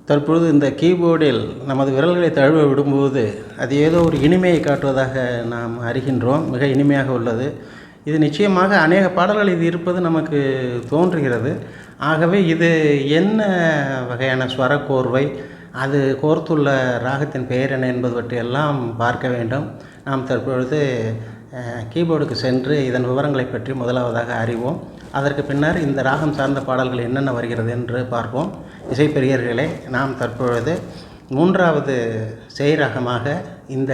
தற்பொழுது இந்த கீபோர்டில் நமது விரல்களை தழுவ விடும்போது அது ஏதோ ஒரு இனிமையை காட்டுவதாக நாம் அறிகின்றோம். மிக இனிமையாக உள்ளது. இது நிச்சயமாக அநேக பாடல்கள் இது இருப்பது நமக்கு தோன்றுகிறது. ஆகவே இது என்ன வகையான ஸ்வரக்கோர்வை, அது கோர்த்துள்ள ராகத்தின் பெயர் என்ன என்பது பற்றியெல்லாம் பார்க்க வேண்டும். நாம் தற்பொழுது கீபோர்டுக்கு சென்று இதன் விவரங்களை பற்றி முதலாவதாக அறிவோம். அதற்கு பின்னர் இந்த ராகம் சார்ந்த பாடல்கள் என்னென்ன வருகிறது என்று பார்ப்போம். இசைப்பிரியர்களே, நாம் தற்பொழுது மூன்றாவது செய் ராகமாக இந்த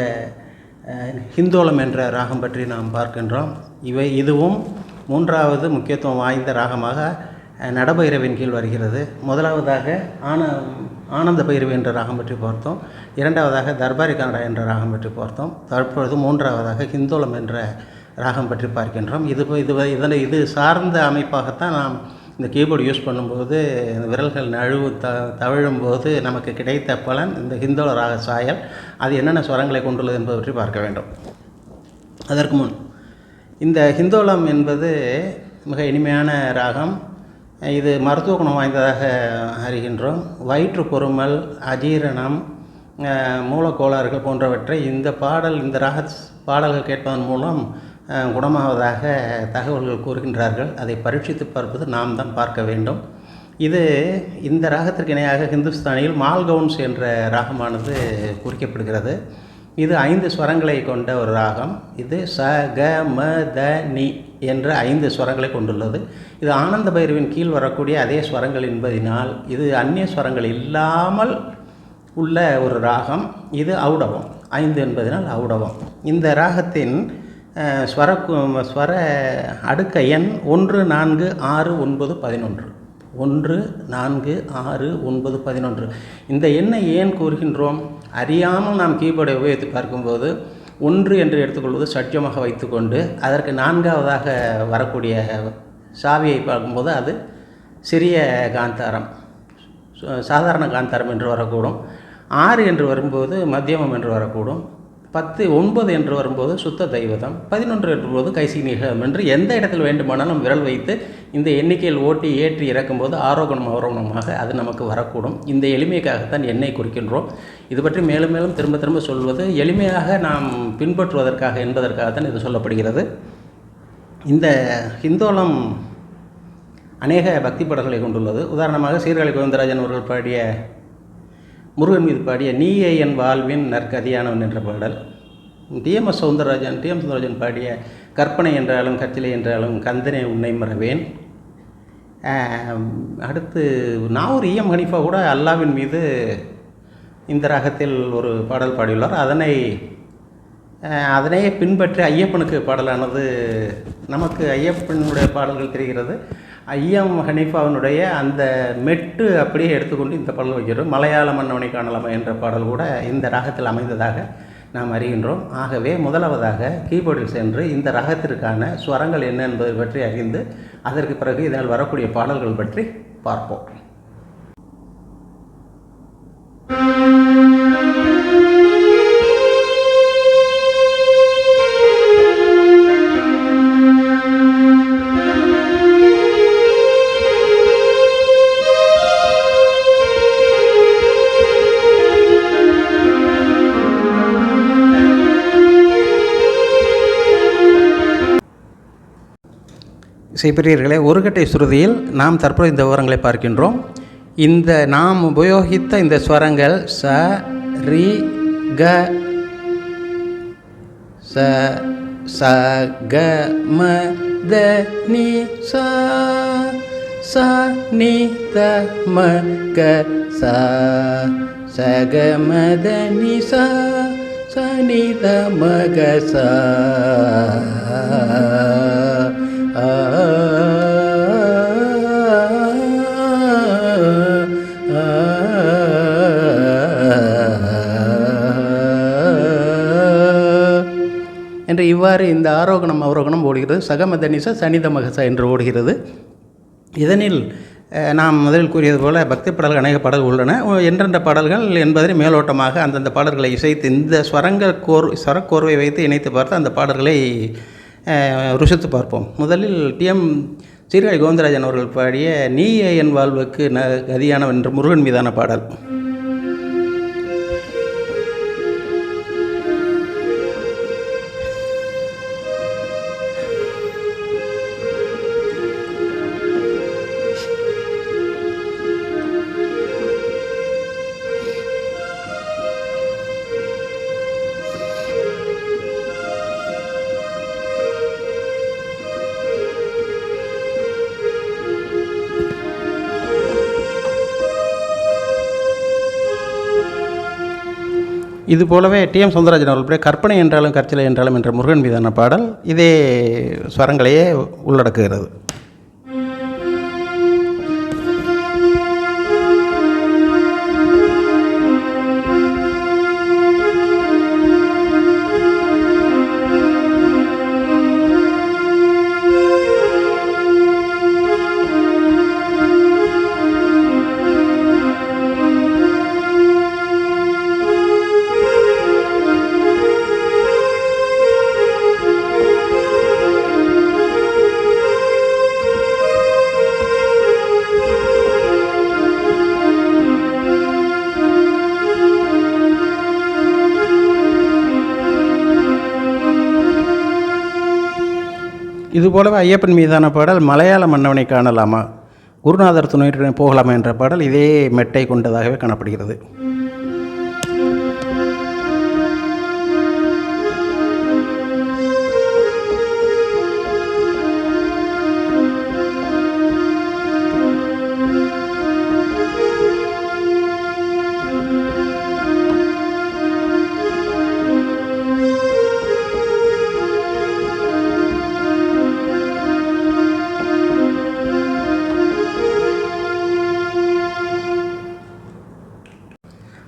ஹிந்தோளம் என்ற ராகம் பற்றி நாம் பார்க்கின்றோம். இதுவும் மூன்றாவது முக்கியத்துவம் வாய்ந்த ராகமாக நடபைரவின் கீழ் வருகிறது. முதலாவதாக ஆனந்த பைரவி என்ற ராகம் பற்றி பார்த்தோம். இரண்டாவதாக தர்பாரி கன்னடா என்ற ராகம் பற்றி பார்த்தோம். தற்பொழுது மூன்றாவதாக ஹிந்தோளம் என்ற ராகம் பற்றி பார்க்கின்றோம். இது சார்ந்த அமைப்பாகத்தான் நாம் இந்த கீபோர்டு யூஸ் பண்ணும்போது விரல்கள் தவழும்போது நமக்கு கிடைத்த பலன் இந்த ஹிந்தோள ராக சாயல். அது என்னென்ன ஸ்வரங்களை கொண்டுள்ளது என்பது பற்றி பார்க்க வேண்டும். அதற்கு முன் இந்த ஹிந்தோளம் என்பது மிக இனிமையான ராகம். இது மருத்துவ குணம் வாய்ந்ததாக அறிகின்றோம். வயிற்று பொறுமல், அஜீரணம், மூலக்கோளாறுகள் போன்றவற்றை இந்த பாடல்கள் கேட்பதன் மூலம் குணமாவதாக தகவல்கள் கூறுகின்றார்கள். அதை பரீட்சித்து பார்ப்பது நாம் தான் பார்க்க வேண்டும். இந்த ராகத்திற்கு இணையாக ஹிந்துஸ்தானியில் மால்கவுன்ஸ் என்ற ராகமானது குறிக்கப்படுகிறது. இது 5 ஸ்வரங்களை கொண்ட ஒரு ராகம். இது ச க ம த நி என்ற 5 ஸ்வரங்களை கொண்டுள்ளது. இது ஆனந்த பைரவின் கீழ் வரக்கூடிய அதே ஸ்வரங்கள் என்பதினால் இது அந்நிய ஸ்வரங்கள் இல்லாமல் உள்ள ஒரு ராகம். இது ஔடவம். 5 என்பதனால் ஔடவம். இந்த ராகத்தின் ஸ்வர அடுக்க எண் 1 4 6 9 11. 1 4 6 9 11. இந்த எண்ணை ஏன் கூறுகின்றோம்? அறியாமல் நாம் கீபோர்டை உபயோகித்து பார்க்கும்போது 1 என்று எடுத்துக்கொள்வது சட்சமாக வைத்துக்கொண்டு அதற்கு 4ஆவதாக வரக்கூடிய சாவியை பார்க்கும்போது அது சிறிய காந்தாரம், சாதாரண காந்தாரம் என்று வரக்கூடும். 6 என்று வரும்போது மத்தியமம் என்று வரக்கூடும். 9 என்று வரும்போது சுத்த தெய்வதம், 11 என்றும்போது கைசிநீகம் என்று எந்த இடத்தில் வேண்டுமானாலும் விரல் வைத்து இந்த எண்ணிக்கையில் ஓட்டி ஏற்றி இறக்கும்போது ஆரோகணம் அவரோகணமாக அது நமக்கு வரக்கூடும். இந்த எளிமைக்காகத்தான் எண்ணை குறிக்கின்றோம். இது பற்றி மேலும் மேலும் திரும்ப திரும்ப சொல்வது எளிமையாக நாம் பின்பற்றுவதற்காக என்பதற்காகத்தான் இது சொல்லப்படுகிறது. இந்த ஹிந்தோளம் அநேக பக்தி பாடல்களை கொண்டுள்ளது. உதாரணமாக சீர்காழி கோவிந்தராஜன் அவர்கள் பாடிய முருகன் மீது பாடிய நீயே என் வாழ்வின் நற்கதியானவன் என்ற பாடல், டி.எம். சௌந்தரராஜன் பாடிய கற்பனை என்றாலும் கத்திலை என்றாலும் கந்தனே உன்னை மறவேன். அடுத்து நாவூர் இ.எம். ஹனீஃபா கூட அல்லாவின் மீது இந்த ராகத்தில் ஒரு பாடல் பாடியுள்ளார். அதனை பின்பற்றி ஐயப்பனுக்கு பாடலானது நமக்கு ஐயப்பனுடைய பாடல்கள் தெரிகிறது. ஐயம் ஹனீஃபாவினுடைய அந்த மெட்டு அப்படியே எடுத்துக்கொண்டு இந்த பாடல் வைக்கிறோம். மலையாள மன்னவனை காணலாமா என்ற பாடல் கூட இந்த ராகத்தில் அமைந்ததாக நாம் அறிகின்றோம். ஆகவே முதலாவதாக கீபோர்டில் சென்று இந்த ராகத்திற்கான ஸ்வரங்கள் என்ன என்பதை பற்றி அறிந்து அதற்கு பிறகு இதனால் வரக்கூடிய பாடல்கள் பற்றி பார்ப்போம். இசைப்பிரியர்களே, ஒரு கட்டை சுருதியில் நாம் தற்போது இந்த விவரங்களை பார்க்கின்றோம். இந்த நாம் உபயோகித்த இந்த ஸ்வரங்கள் ச ரி க ச க ம த நி ச நி த ம க ச க ம த நி ச நி த ம க என்று இவ்வாறு இந்த ஆரோகணம் அவரோகணம் ஓடுகிறது. சகமதனிச சனிதமகச என்று ஓடுகிறது. இதனில் நாம் முதலில் கூறியது போல பக்தி பாடல்கள் அநேக பாடல்கள் உள்ளன. எந்தெந்த பாடல்கள் என்பதை மேலோட்டமாக அந்தந்த பாடல்களை இசைத்து இந்த ஸ்வரக்கோர்வை வைத்து இணைத்து பார்த்து அந்த பாடல்களை ருசித்து பார்ப்போம். முதலில் டி.எம். சீர்காழி கோவிந்தராஜன் அவர்கள் பாடிய நீயே என் வாழ்வுக்கு கதியானவன் என்ற முருகன் மீதான பாடல். இது போலவே டிஎம் சௌந்தரராஜன் அவர்களுடைய கற்பனை என்றாலும் கற்சிலை என்றாலும் என்ற முருகன் மீதான பாடல் இதே ஸ்வரங்களையே உள்ளடக்குகிறது. இதுபோலவே ஐயப்பன் மீதான பாடல் மலையாள மன்னவனை காணலாமா, குருநாதர் துணையுடன் போகலாமா என்ற பாடல் இதே மெட்டை கொண்டதாகவே காணப்படுகிறது.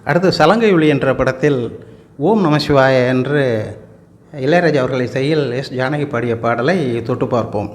அடுத்து சலங்கை ஒளி என்ற படத்தில் ஓம் நமசிவாய என்று இளையராஜா அவர்களை செய்யில் எஸ் ஜானகி பாடிய பாடலை தொட்டு பார்ப்போம்.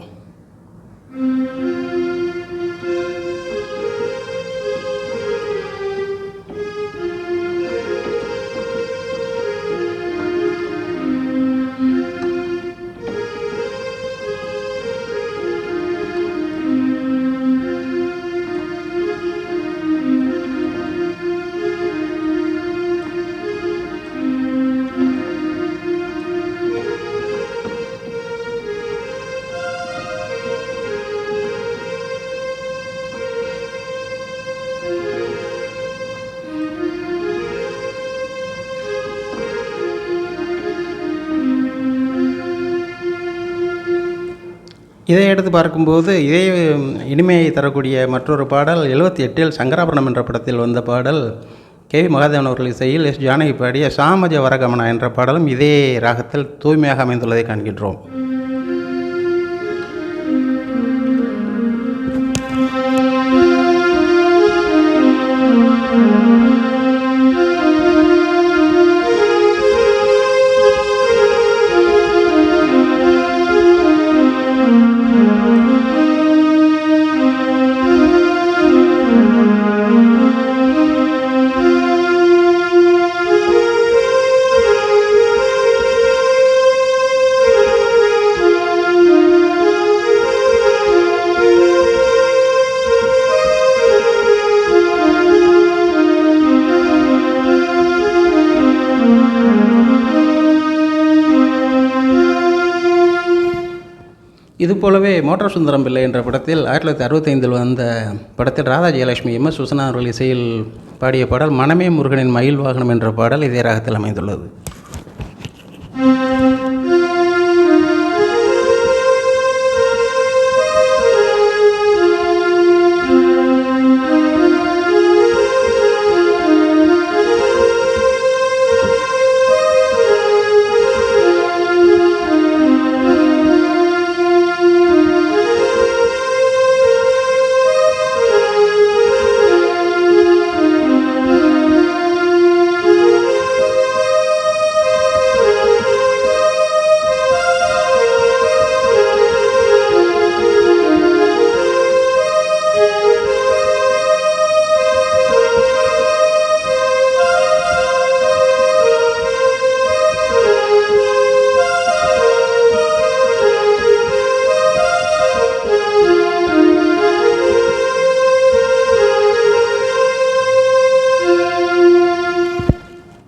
இதை எடுத்து பார்க்கும்போது இதே இனிமையை தரக்கூடிய மற்றொரு பாடல் 78இல் சங்கராபரணம் என்ற படத்தில் வந்த பாடல் கே.வி. மகாதேவன் அவர்கள் இசையில் எஸ் ஜானகி பாடிய சாமஜ வரகமனா என்ற பாடலும் இதே ராகத்தில் தூய்மையாக அமைந்துள்ளதை காண்கின்றோம். இதுபோலவே மோட்டார் சுந்தரம் பிள்ளை என்ற படத்தில் 1965 வந்த படத்தில் ராதா ஜெயலட்சுமி எம்.எஸ். சுசனா அவர்கள் இசையில் பாடிய பாடல் மனமே முருகனின் மயில் வாகனம் என்ற பாடல் இதே ராகத்தில் அமைந்துள்ளது.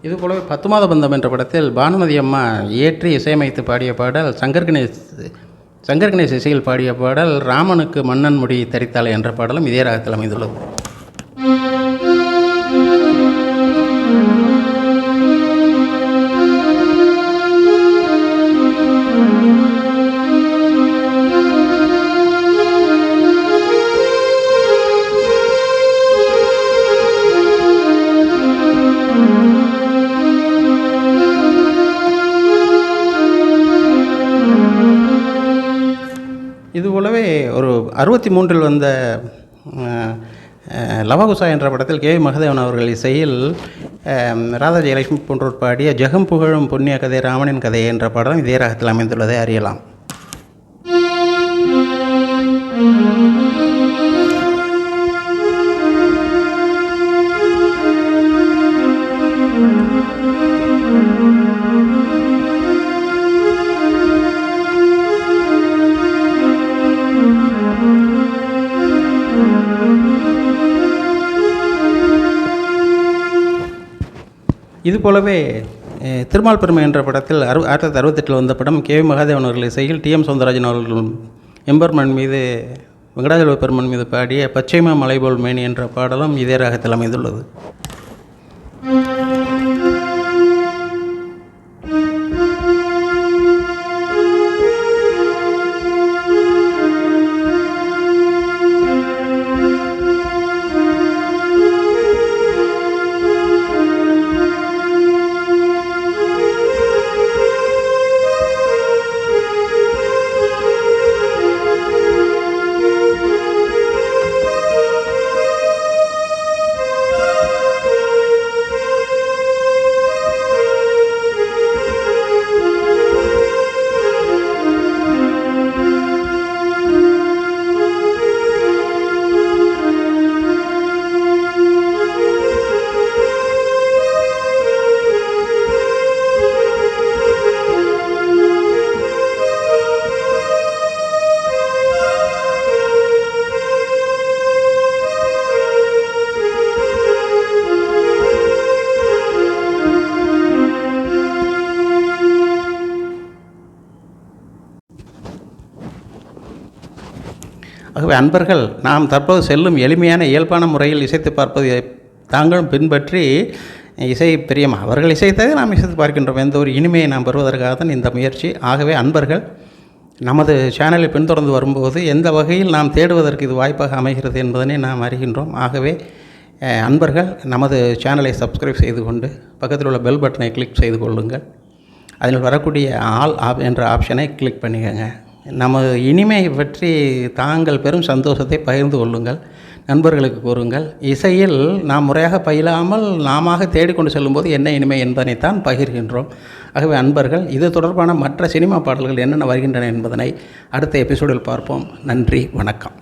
இதுபோலவே 10 மாத பந்தம் என்ற படத்தில் பானுமதி அம்மா இயற்றி இசையமைத்து பாடிய பாடல் சங்கர் கணேஷ் இசையில் பாடிய பாடல் ராமனுக்கு மன்னன் முடி தரித்தாளை என்ற பாடலும் இதே ராகத்தில் அமைந்துள்ளது. 63 வந்த லவகுசா என்ற படத்தில் கே.வி. மகாதேவன் அவர்கள் இசையில் ராதா ஜெயலட்சுமி போன்றோர் பாடிய ஜெகம் புகழும் புண்ணிய கதை ராமனின் கதை என்ற படம் இதே ராகத்தில் அமைந்துள்ளதை அறியலாம். இதுபோலவே திருமால் பெருமை என்ற படத்தில் 1968 வந்த படம் கே.வி. மகாதேவன் அவர்கள் இசையில் டி.எம். சௌந்தரராஜன் அவர்கள் எம்பெருமான் மீது வெங்கடாஜல பெருமான் மீது பாடிய பச்சைமா மலைபோல் மேனி என்ற பாடலும் இதே ராகத்தில் அமைந்துள்ளது. ஆகவே அன்பர்கள், நாம் தற்போது செல்லும் எளிமையான இயல்பான முறையில் இசைத்து பார்ப்பதை தாங்களும் பின்பற்றி இசை பிரியம் அவர்கள் இசைத்ததை நாம் இசைத்து பார்க்கின்றோம். எந்த ஒரு இனிமையை நாம் பெறுவதற்காக தான் இந்த முயற்சி. ஆகவே அன்பர்கள் நமது சேனலை பின்தொடர்ந்து வரும்போது எந்த வகையில் நாம் தேடுவதற்கு இது வாய்ப்பாக அமைகிறது என்பதனை நாம் அறிகின்றோம். ஆகவே அன்பர்கள் நமது சேனலை சப்ஸ்கிரைப் செய்து கொண்டு பக்கத்தில் உள்ள பெல் பட்டனை கிளிக் செய்து கொள்ளுங்கள். அதில் வரக்கூடிய ஆல் என்ற ஆப்ஷனை கிளிக் பண்ணிக்கங்க. நமது இனிமையை பற்றி தாங்கள் பெரும் சந்தோஷத்தை பகிர்ந்து கொள்ளுங்கள், நண்பர்களுக்கு கூறுங்கள். இசையில் நாம் முறையாக பயிலாமல் நாம தேடிக்கொண்டு செல்லும்போது என்ன இனிமை என்பதனைத்தான் பகிர்கின்றோம். ஆகவே அன்பர்கள், இது தொடர்பான மற்ற சினிமா பாடல்கள் என்னென்ன வருகின்றன என்பதனை அடுத்த எபிசோடில் பார்ப்போம். நன்றி, வணக்கம்.